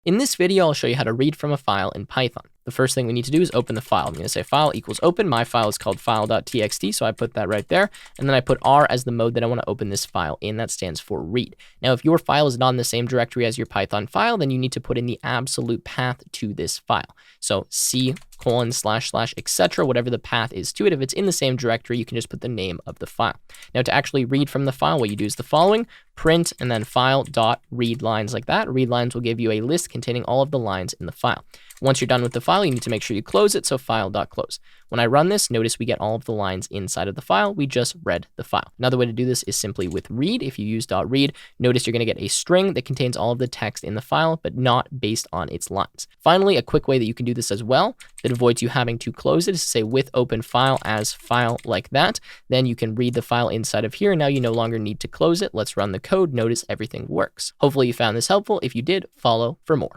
In this video, I'll show you how to read from a file in Python. The first thing we need to do is open the file. I'm going to say file equals open. My file is called file.txt, so I put that right there. And then I put R as the mode that I want to open this file in. That stands for read. Now, if your file is not in the same directory as your Python file, then you need to put in the absolute path to this file. So C:// etc., whatever the path is to it. If it's in the same directory, you can just put the name of the file. Now, to actually read from the file, what you do is the following: print and then file.read lines like that. Read lines will give you a list containing all of the lines in the file. Once you're done with the file, you need to make sure you close it, so file.close. When I run this, notice we get all of the lines inside of the file. We just read the file. Another way to do this is simply with read. If you use .read, notice you're going to get a string that contains all of the text in the file, but not based on its lines. Finally, a quick way that you can do this as well that avoids you having to close it is to say with open file as file like that. Then you can read the file inside of here. Now you no longer need to close it. Let's run the code. Notice everything works. Hopefully you found this helpful. If you did, follow for more.